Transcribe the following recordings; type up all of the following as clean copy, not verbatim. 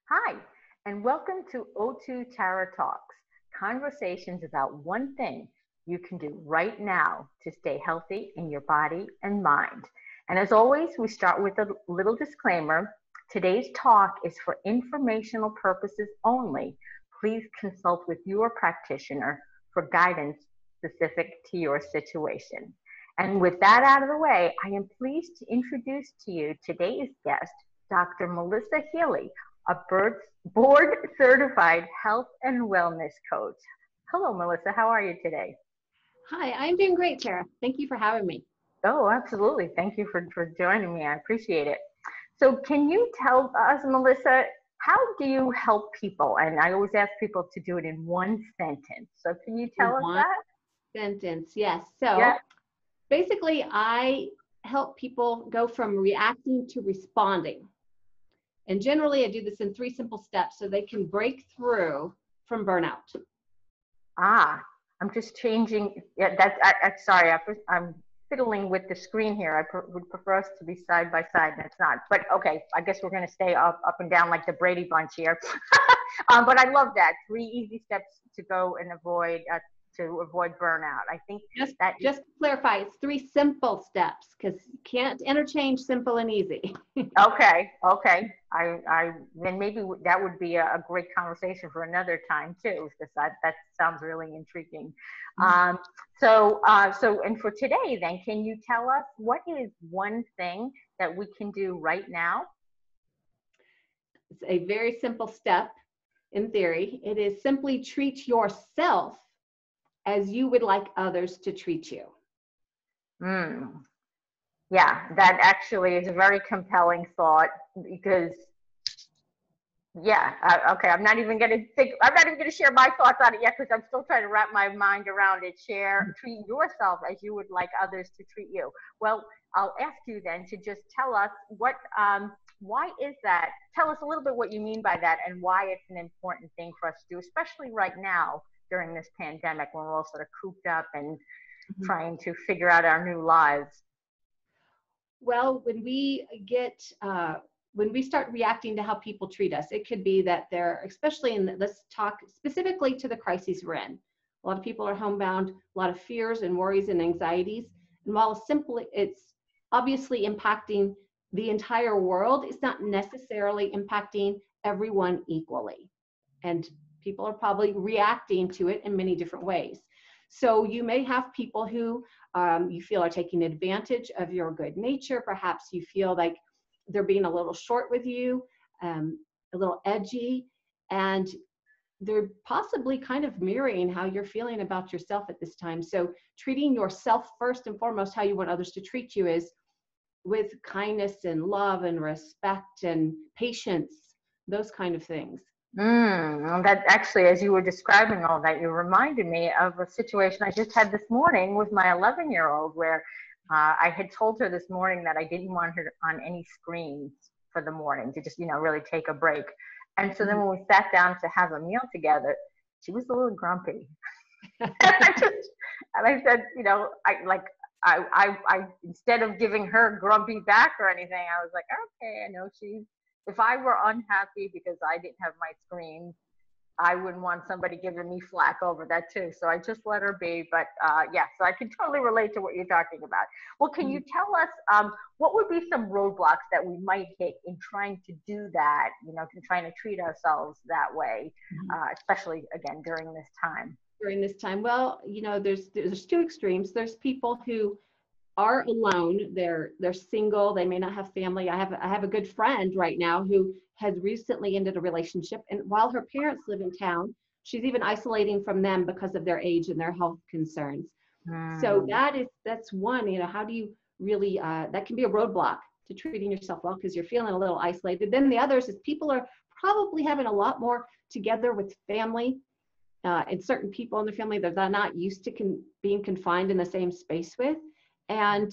Hi, and welcome to O2 Tara Talks, conversations about one thing you can do right now to stay healthy in your body and mind. And as always, we start with a little disclaimer. Today's talk is for informational purposes only. Please consult with your practitioner for guidance specific to your situation. And with that out of the way, I am pleased to introduce to you today's guest, Dr. Melissa Healy, a board certified health and wellness coach. Hello, Melissa. How are you today? Hi, I'm doing great, Tara. Thank you for having me. Oh, absolutely. Thank you for joining me. I appreciate it. So, can you tell us, Melissa, how do you help people? And I always ask people to do it in one sentence. So, can you In tell us one that? sentence, yes. Yeah. So basically, I help people go from reacting to responding. And generally, I do this in three simple steps so they can break through from burnout. Ah, I'm just changing. Yeah, sorry. I'm fiddling with the screen here. Would prefer us to be side by side, and it's not. But okay, I guess we're going to stay up and down like the Brady Bunch here. But I love that. Three easy steps to go and avoid burnout. I think Just, that just to clarify, it's three simple steps because you can't interchange simple and easy. okay. I then maybe that would be a great conversation for another time too, because that sounds really intriguing. Um, and for today, then, can you tell us what is one thing that we can do right now? It's a very simple step in theory. It is simply treat yourself as you would like others to treat you. Mm, yeah, that actually is a very compelling thought because yeah, okay. I'm not even gonna think. I'm not even gonna share my thoughts on it yet because I'm still trying to wrap my mind around it. Treat yourself as you would like others to treat you. Well, I'll ask you then to just tell us why is that? Tell us a little bit what you mean by that and why it's an important thing for us to do, especially right now during this pandemic when we're all sort of cooped up and trying to figure out our new lives. Well, when we start reacting to how people treat us, it could be that they're, especially let's talk specifically to the crises we're in. A lot of people are homebound, a lot of fears and worries and anxieties. And while it's obviously impacting the entire world, it's not necessarily impacting everyone equally. And people are probably reacting to it in many different ways. So you may have people who you feel are taking advantage of your good nature. Perhaps you feel like they're being a little short with you, a little edgy, and they're possibly kind of mirroring how you're feeling about yourself at this time. So treating yourself first and foremost, how you want others to treat you, is with kindness and love and respect and patience, those kind of things. That actually, as you were describing all that, you reminded me of a situation I just had this morning with my 11-year-old where I had told her this morning that I didn't want her on any screens for the morning to just, really take a break. And so then when we sat down to have a meal together, she was a little grumpy. and I said, I instead of giving her grumpy back or anything, I was like, okay, I know if I were unhappy because I didn't have my screen, I wouldn't want somebody giving me flack over that too. So I just let her be. But yeah, so I can totally relate to what you're talking about. Well, can you tell us what would be some roadblocks that we might hit in trying to do that, in trying to treat ourselves that way, especially again during this time? During this time, well, there's two extremes. There's people who are alone, they're single, they may not have family. I have a good friend right now who has recently ended a relationship, and while her parents live in town, she's even isolating from them because of their age and their health concerns. So that's one. How do you really that can be a roadblock to treating yourself well because you're feeling a little isolated. Then the others is people are probably having a lot more together with family and certain people in the family that they're not used to being confined in the same space with. And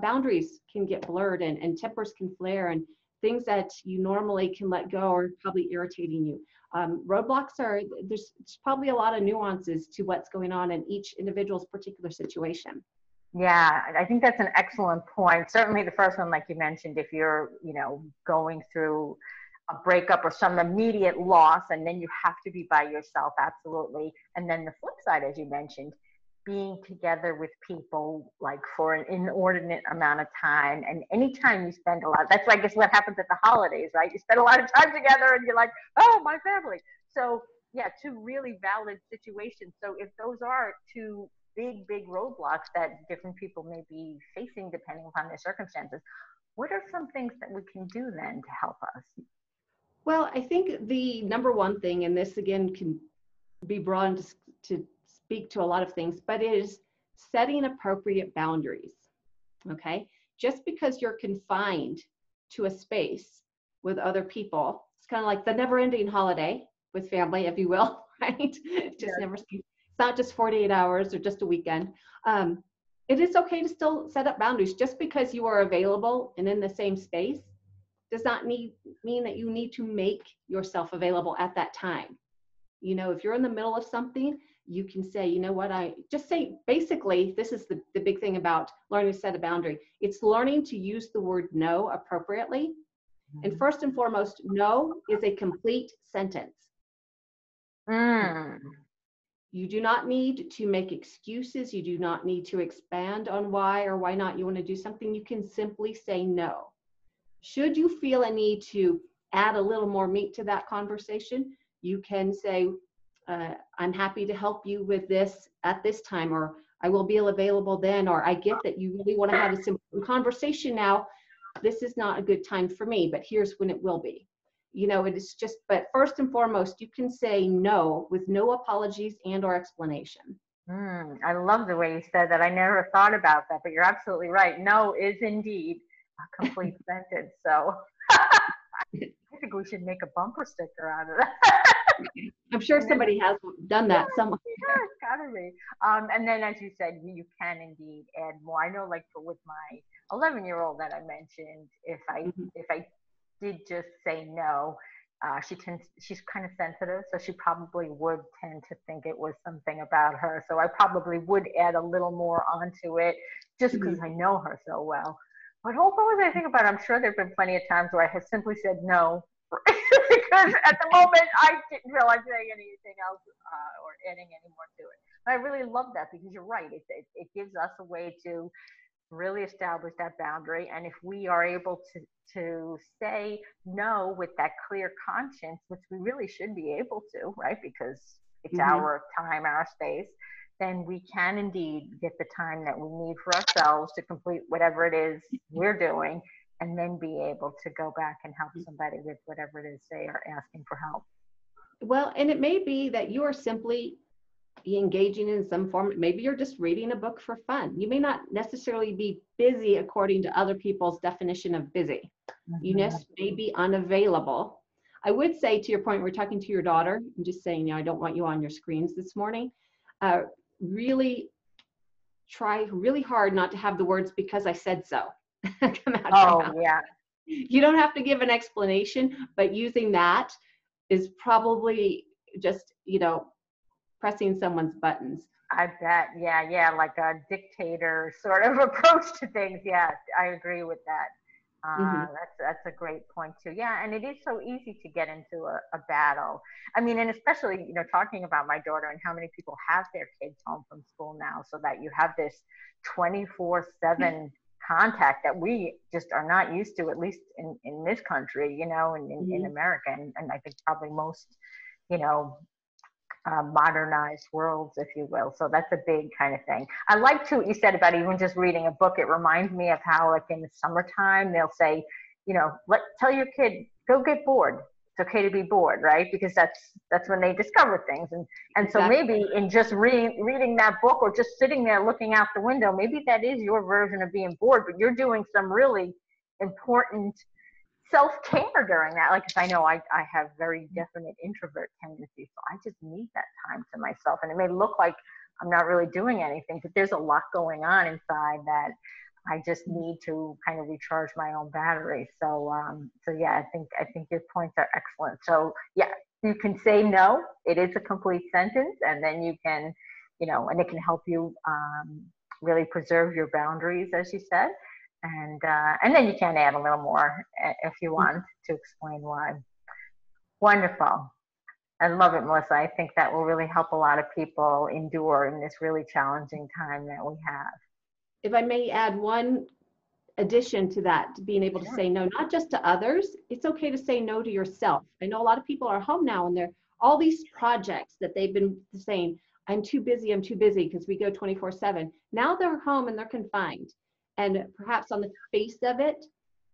boundaries can get blurred and tempers can flare and things that you normally can let go are probably irritating you. Roadblocks there's probably a lot of nuances to what's going on in each individual's particular situation. Yeah, I think that's an excellent point. Certainly the first one, like you mentioned, if you're, going through a breakup or some immediate loss, and then you have to be by yourself, absolutely. And then the flip side, as you mentioned, being together with people like for an inordinate amount of time. And anytime you spend a lot, that's I guess what happens at the holidays, right? You spend a lot of time together and you're like, oh, my family. So yeah, two really valid situations. So if those are two big roadblocks that different people may be facing depending upon their circumstances, what are some things that we can do then to help us? Well, I think the number one thing, and this again can be broad to speak to a lot of things, but it is setting appropriate boundaries. Okay. Just because you're confined to a space with other people, it's kind of like the never ending holiday with family, if you will, right? It just never seems, it's not just 48 hours or just a weekend. It is okay to still set up boundaries. Just because you are available and in the same space does not mean that you need to make yourself available at that time. You know, if you're in the middle of something, you can say, you know what, I just say, basically, this is the big thing about learning to set a boundary. It's learning to use the word no appropriately. And first and foremost, no is a complete sentence. You do not need to make excuses. You do not need to expand on why or why not you want to do something. You can simply say no. Should you feel a need to add a little more meat to that conversation, you can say, I'm happy to help you with this at this time, or I will be available then, or I get that you really want to have a simple conversation now. This is not a good time for me, but here's when it will be. You know, it is just, but first and foremost, you can say no with no apologies and or explanation. I love the way you said that. I never thought about that, but you're absolutely right. No is indeed a complete sentence. So I think we should make a bumper sticker out of that. I'm sure somebody has done that somewhere. Yeah, it's gotta be. And then, as you said, you can indeed add more. I know, like with my 11-year-old that I mentioned, if I did just say no, she's kind of sensitive, so she probably would tend to think it was something about her. So I probably would add a little more onto it, just because I know her so well. But also, as I think about it, I'm sure there've been plenty of times where I have simply said no, because at the moment I didn't feel like saying anything else or adding any more to it. But I really love that, because you're right. It gives us a way to really establish that boundary. And if we are able to say no with that clear conscience, which we really should be able to, right? Because it's our time, our space, then we can indeed get the time that we need for ourselves to complete whatever it is we're doing, and then be able to go back and help somebody with whatever it is they are asking for help. Well, and it may be that you are simply engaging in some form. Maybe you're just reading a book for fun. You may not necessarily be busy according to other people's definition of busy. You just may be unavailable. I would say, to your point, we're talking to your daughter and just saying, you know, I don't want you on your screens this morning. Really try really hard not to have the words "because I said so" come out. Oh, yeah. You don't have to give an explanation, but using that is probably just, you know, pressing someone's buttons. I bet. Yeah, like a dictator sort of approach to things. Yeah, I agree with that. That's a great point too. Yeah, and it is so easy to get into a battle. I mean, and especially, you know, talking about my daughter and how many people have their kids home from school now, so that you have this 24/7 contact that we just are not used to, at least in this country, you know, in America, and I think probably most, you know, modernized worlds, if you will. So that's a big kind of thing. I like to what you said about even just reading a book. It reminds me of how, like in the summertime, they'll say, you know, tell your kid, go get bored. It's okay to be bored, right? Because that's when they discover things. And so maybe in just reading that book, or just sitting there looking out the window, maybe that is your version of being bored, but you're doing some really important self-care during that. Like, I know I have very definite introvert tendencies, so I just need that time to myself. And it may look like I'm not really doing anything, but there's a lot going on inside that I just need to kind of recharge my own battery. So yeah, I think your points are excellent. So yeah, you can say no. It is a complete sentence, and then you can, you know, and it can help you really preserve your boundaries, as you said. And then you can add a little more if you want to explain why. Wonderful. I love it, Melissa. I think that will really help a lot of people endure in this really challenging time that we have. If I may add one addition to that, to being able to Sure. say no, not just to others, it's okay to say no to yourself. I know a lot of people are home now and they're all these projects that they've been saying, I'm too busy, because we go 24/7. Now they're home and they're confined. And perhaps on the face of it,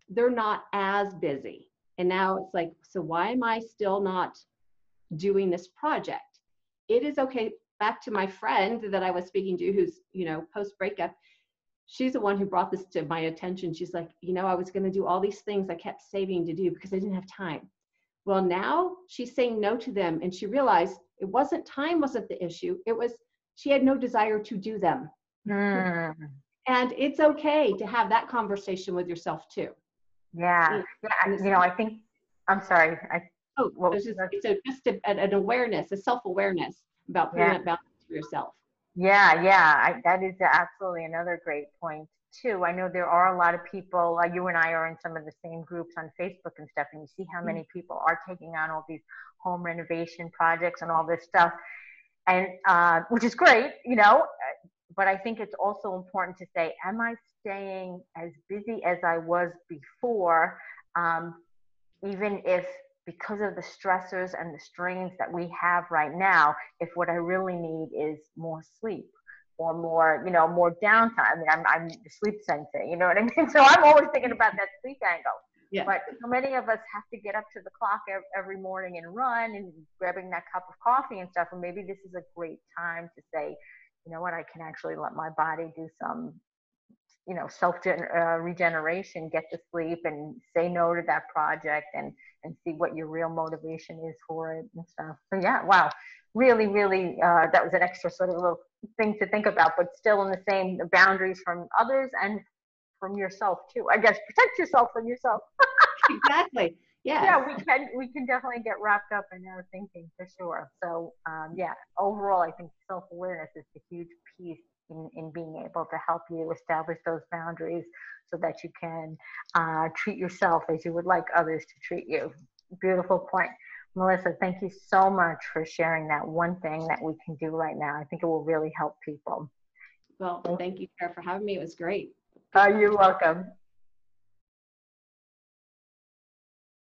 they're not as busy. And now it's like, so why am I still not doing this project? It is okay. Back to my friend that I was speaking to, who's, post breakup, she's the one who brought this to my attention. She's like, I was going to do all these things I kept saving to do because I didn't have time. Well, now she's saying no to them. And she realized time wasn't the issue. It was, she had no desire to do them. Mm. And it's okay to have that conversation with yourself too. Yeah. Yeah. I think, I'm sorry. Just an awareness, a self-awareness about putting up boundaries for yourself. Yeah. That is absolutely another great point too. I know there are a lot of people, you and I are in some of the same groups on Facebook and stuff, and you see how many people are taking on all these home renovation projects and all this stuff, and which is great, but I think it's also important to say, am I staying as busy as I was before, even if, because of the stressors and the strains that we have right now, if what I really need is more sleep or more, more downtime. I mean, I'm the sleep sensei, you know what I mean? So I'm always thinking about that sleep angle. Yeah. But so many of us have to get up to the clock every morning and run and grabbing that cup of coffee and stuff. And maybe this is a great time to say, you know what, I can actually let my body do some, self regeneration, get to sleep and say no to that project and see what your real motivation is for it and stuff. So yeah, wow. Really, really, that was an extra sort of little thing to think about, but still in the same boundaries from others and from yourself too. I guess protect yourself from yourself. Exactly. Yes. Yeah, we can definitely get wrapped up in our thinking for sure. So yeah, overall, I think self-awareness is a huge piece in being able to help you establish those boundaries so that you can treat yourself as you would like others to treat you. Beautiful point. Melissa, thank you so much for sharing that one thing that we can do right now. I think it will really help people. Well, thank you, Kara, for having me. It was great. You're welcome.